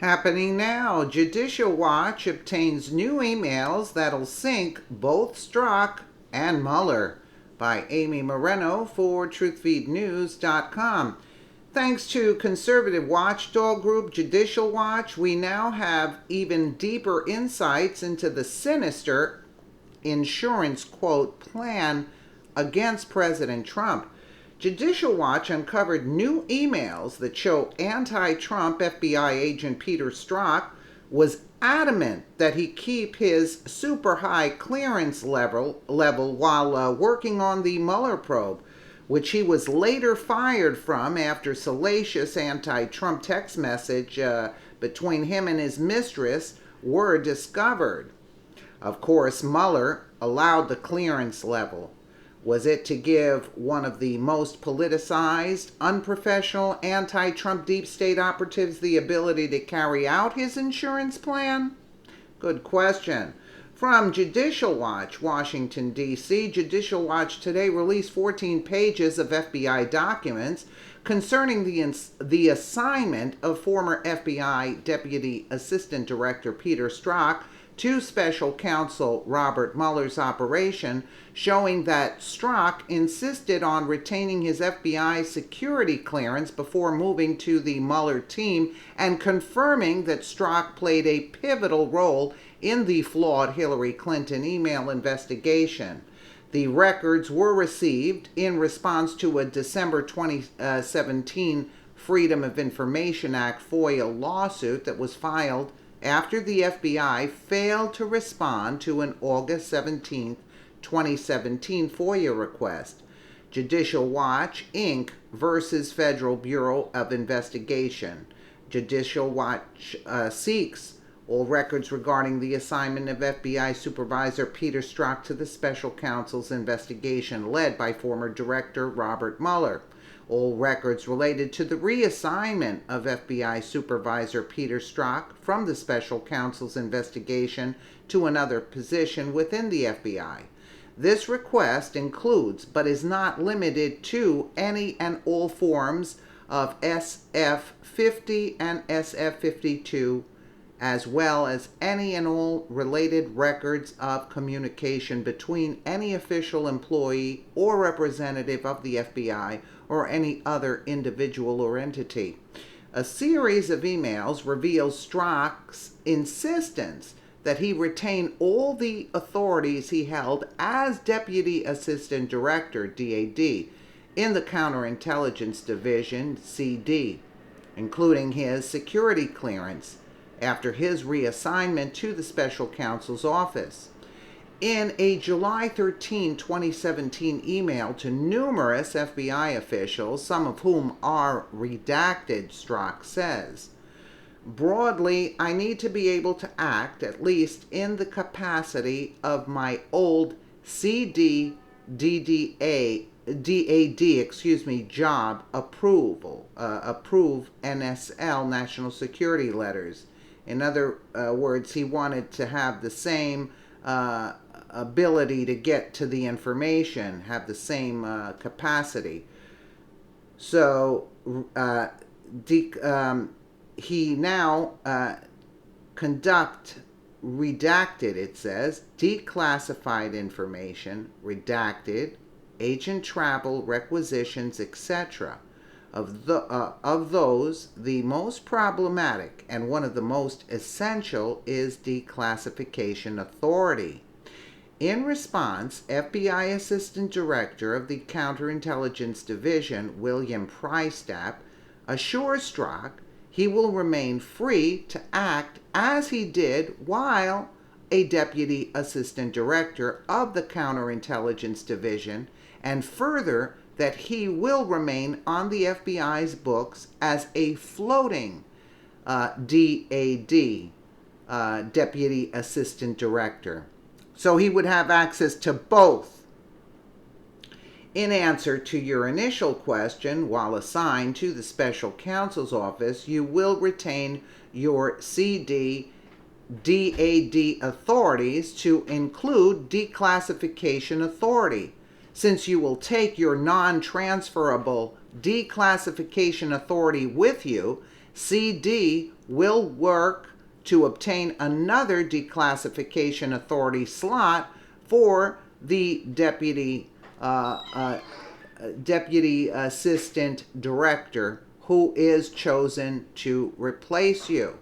Happening now, Judicial Watch obtains new emails that'll sink both Strzok and Mueller, by Amy Moreno for TruthFeedNews.com. Thanks to conservative watchdog group Judicial Watch, we now have even deeper insights into the sinister insurance, quote, plan against President Trump. Judicial Watch uncovered new emails that show anti-Trump FBI agent Peter Strzok was adamant that he keep his super high clearance level while working on the Mueller probe, which he was later fired from after salacious anti-Trump text message between him and his mistress were discovered. Of course, Mueller allowed the clearance level. Was it to give one of the most politicized, unprofessional, anti-Trump deep state operatives the ability to carry out his insurance plan? Good question. From Judicial Watch, Washington, D.C., Judicial Watch today released 14 pages of FBI documents concerning the assignment of former FBI Deputy Assistant Director Peter Strzok to Special Counsel Robert Mueller's operation, showing that Strzok insisted on retaining his FBI security clearance before moving to the Mueller team, and confirming that Strzok played a pivotal role in the flawed Hillary Clinton email investigation. The records were received in response to a December 2017 Freedom of Information Act FOIA lawsuit that was filed after the FBI failed to respond to an August 17, 2017 FOIA request. Judicial Watch, Inc. versus Federal Bureau of Investigation. Judicial Watch seeks all records regarding the assignment of FBI Supervisor Peter Strzok to the Special Counsel's investigation led by former Director Robert Mueller. All records related to the reassignment of FBI Supervisor Peter Strzok from the Special Counsel's investigation to another position within the FBI. This request includes, but is not limited to, any and all forms of SF-50 and SF-52, as well as any and all related records of communication between any official employee or representative of the FBI or any other individual or entity. A series of emails reveals Strzok's insistence that he retain all the authorities he held as Deputy Assistant Director, DAD, in the Counterintelligence Division, CD, including his security clearance after his reassignment to the Special Counsel's office. In a July 13, 2017 email to numerous FBI officials, some of whom are redacted, Strzok says, "Broadly, I need to be able to act, at least in the capacity of my old DAD, job approve NSL, National Security Letters." In other words, he wanted to have the same ability to get to the information, have the same capacity. So he now conduct redacted, it says, declassified information, redacted, agent travel, requisitions, etc. Of those, the most problematic and one of the most essential is declassification authority. In response, FBI Assistant Director of the Counterintelligence Division, William Prystap, assures Strzok he will remain free to act as he did while a Deputy Assistant Director of the Counterintelligence Division, and further that he will remain on the FBI's books as a floating DAD, Deputy Assistant Director. So he would have access to both. In answer to your initial question, while assigned to the Special Counsel's office, you will retain your CD DAD authorities to include declassification authority, since you will take your non-transferable declassification authority with you. CD will work to obtain another declassification authority slot for the deputy assistant director who is chosen to replace you.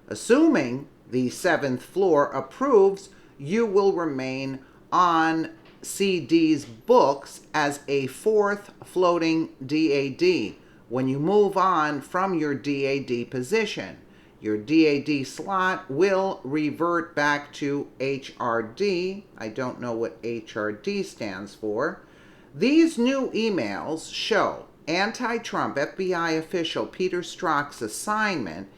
Assuming the 7th floor approves, you will remain on CD's books as a 4th floating DAD when you move on from your DAD position. Your DAD slot will revert back to HRD. I don't know what HRD stands for. These new emails show anti-Trump FBI official Peter Strzok's assignment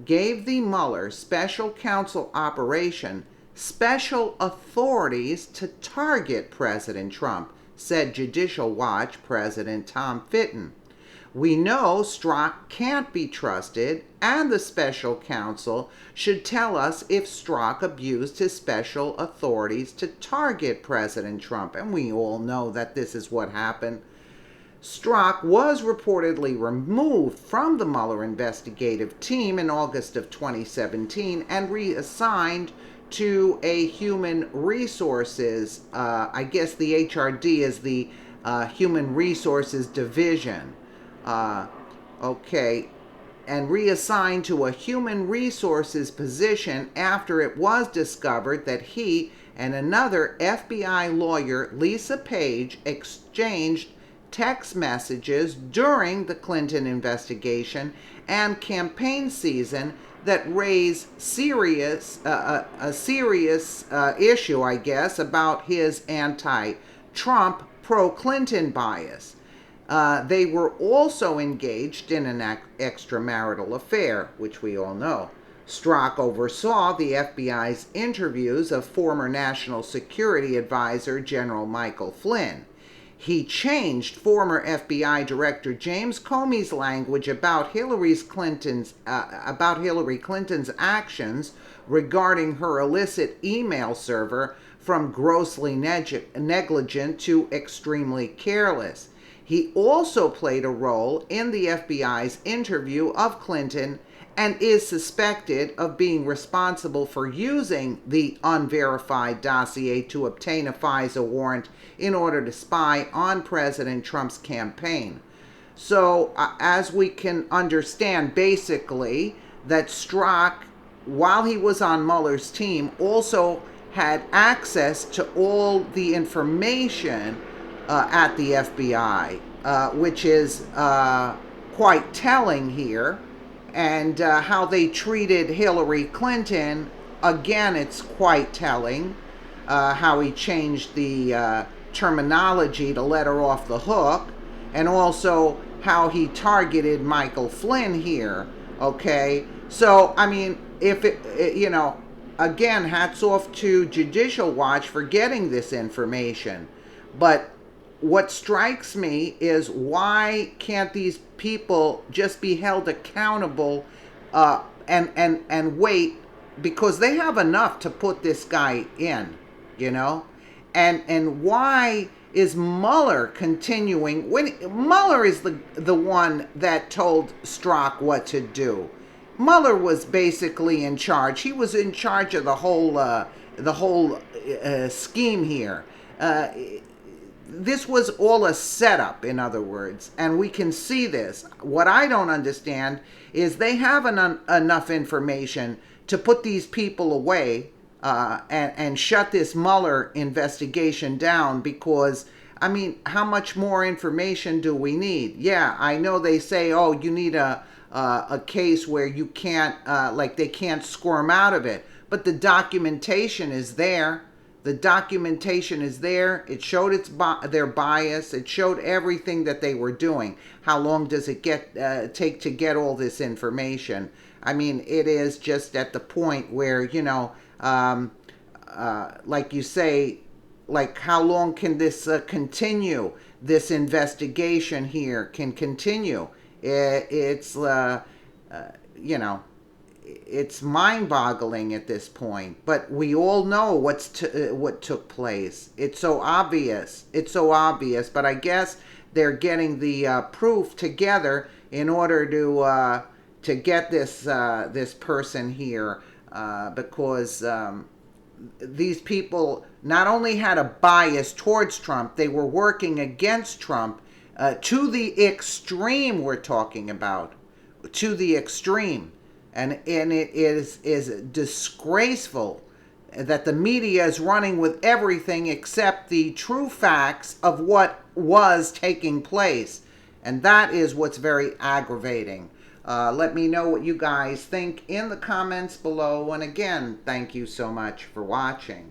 gave the Mueller special counsel operation special authorities to target President Trump, said Judicial Watch President Tom Fitton. We know Strzok can't be trusted, and the special counsel should tell us if Strzok abused his special authorities to target President Trump, and we all know that this is what happened. Strzok was reportedly removed from the Mueller investigative team in August of 2017 and reassigned to a human resources, I guess the HRD is the Human Resources Division. And reassigned to a human resources position after it was discovered that he and another FBI lawyer, Lisa Page, exchanged text messages during the Clinton investigation and campaign season that raised a serious issue, I guess, about his anti-Trump, pro-Clinton bias. They were also engaged in an extramarital affair, which we all know. Strzok oversaw the FBI's interviews of former National Security Advisor General Michael Flynn. He changed former FBI Director James Comey's language about Hillary Clinton's actions regarding her illicit email server from grossly negligent to extremely careless. He also played a role in the FBI's interview of Clinton and is suspected of being responsible for using the unverified dossier to obtain a FISA warrant in order to spy on President Trump's campaign. So, as we can understand, basically, that Strzok, while he was on Mueller's team, also had access to all the information at the FBI, which is quite telling here. And how they treated Hillary Clinton, again, it's quite telling. How he changed the terminology to let her off the hook. And also how he targeted Michael Flynn here, okay? So, I mean, if again, hats off to Judicial Watch for getting this information. But what strikes me is, why can't these people just be held accountable and wait, because they have enough to put this guy in, and why is Mueller continuing when Mueller is the one that told Strzok what to do? Mueller was basically in charge. He was in charge of the whole scheme here. This was all a setup, in other words, and we can see this. What I don't understand is they have enough information to put these people away and shut this Mueller investigation down, because, I mean, how much more information do we need? Yeah, I know they say, oh, you need a case where you can't, they can't squirm out of it, but the documentation is there. The documentation is there. It showed their bias. It showed everything that they were doing. How long does it take to get all this information? I mean, it is just at the point where, like you say, like, how long can this continue? This investigation here can continue. It's mind-boggling at this point, but we all know what took place. It's so obvious. But I guess they're getting the proof together in order get this person here because these people not only had a bias towards Trump, they were working against Trump to the extreme. We're talking about to the extreme, and it is disgraceful that the media is running with everything except the true facts of what was taking place. And that is what's very aggravating. Let me know what you guys think in the comments below. And again, thank you so much for watching.